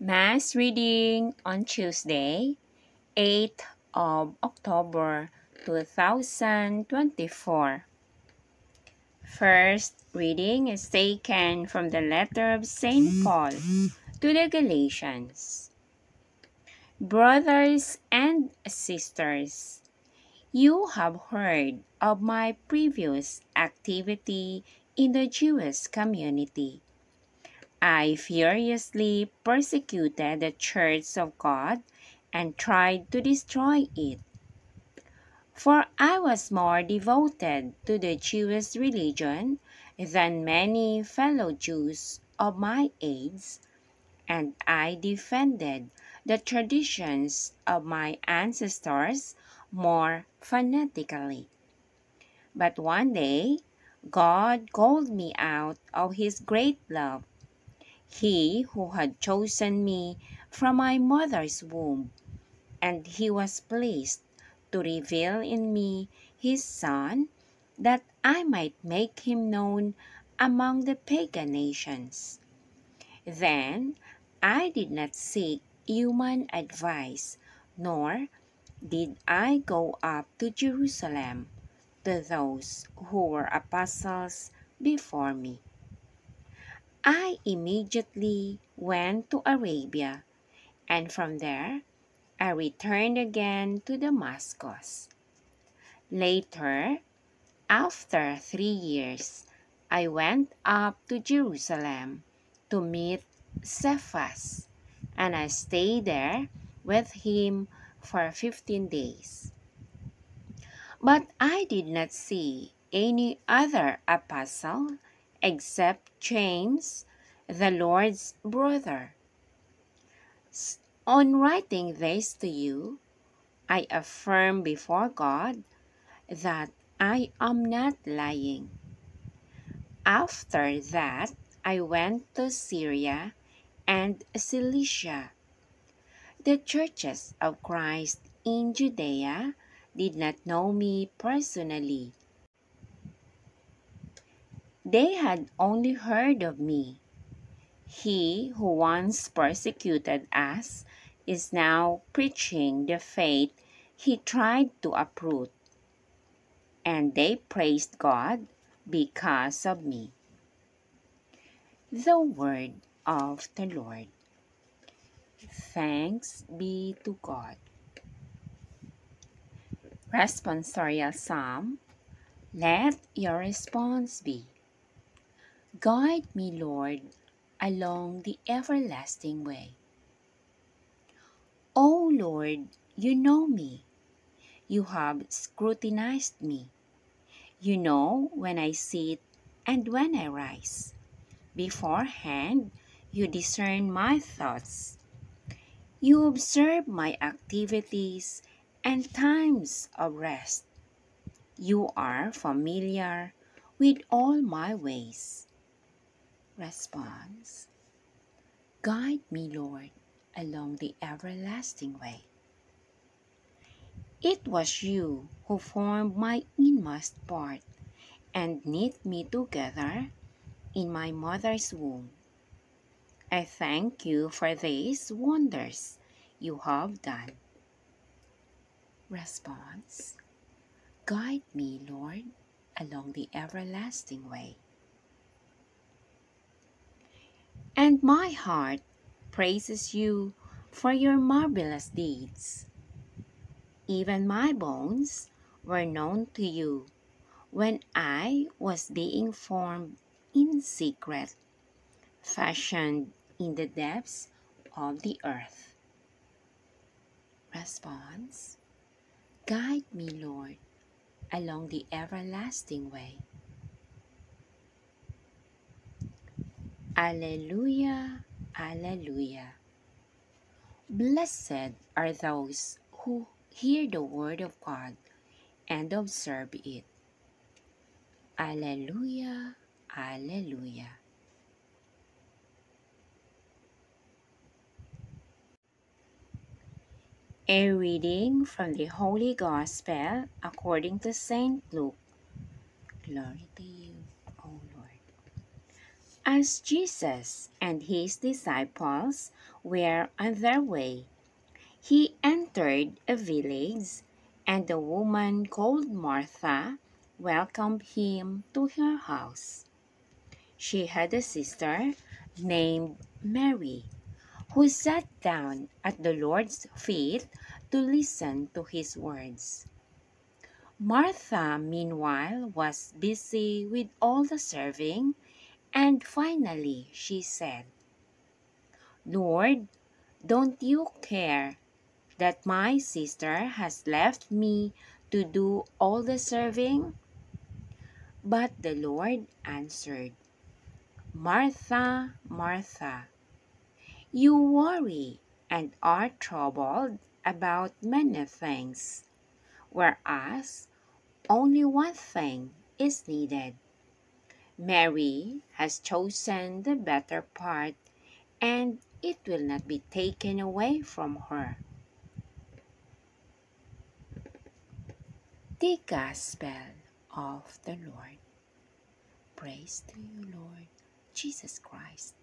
Mass reading on Tuesday, 8th of October 2024. First reading is taken from the letter of St. Paul to the Galatians. Brothers and sisters, you have heard of my previous activity in the Jewish community. I furiously persecuted the church of God and tried to destroy it. For I was more devoted to the Jewish religion than many fellow Jews of my age, and I defended the traditions of my ancestors more fanatically. But one day, God called me out of His great love. He who had chosen me from my mother's womb, and He was pleased to reveal in me His Son, that I might make Him known among the pagan nations. Then I did not seek human advice, nor did I go up to Jerusalem to those who were apostles before me. I immediately went to Arabia, and from there I returned again to Damascus. Later, after 3 years, I went up to Jerusalem to meet Cephas, and I stayed there with him for 15 days. But I did not see any other apostle except James, the Lord's brother. On writing this to you, I affirm before God that I am not lying. After that, I went to Syria and Cilicia. The churches of Christ in Judea did not know me personally. They had only heard of me. He who once persecuted us is now preaching the faith he tried to uproot, and they praised God because of me. The word of the Lord. Thanks be to God. Responsorial Psalm. Let your response be, guide me, Lord, along the everlasting way. O Lord, you know me. You have scrutinized me. You know when I sit and when I rise. Beforehand, you discern my thoughts. You observe my activities and times of rest. You are familiar with all my ways. Response. Guide me, Lord, along the everlasting way. It was you who formed my inmost part and knit me together in my mother's womb. I thank you for these wonders you have done. Response. Guide me, Lord, along the everlasting way. And my heart praises you for your marvelous deeds. Even my bones were known to you when I was being formed in secret, fashioned in the depths of the earth. Response. Guide me, Lord, along the everlasting way. Alleluia, Alleluia. Blessed are those who hear the word of God and observe it. Alleluia, Alleluia. A reading from the Holy Gospel according to St. Luke. Glory to you, O Lord. As Jesus and his disciples were on their way, he entered a village, and the woman called Martha welcomed him to her house. She had a sister named Mary, who sat down at the Lord's feet to listen to his words. Martha, meanwhile, was busy with all the serving, and finally she said, "Lord, don't you care that my sister has left me to do all the serving?" But the Lord answered, "Martha, Martha, you worry and are troubled about many things, whereas only one thing is needed. Mary has chosen the better part, and it will not be taken away from her." The Gospel of the Lord. Praise to you, Lord Jesus Christ.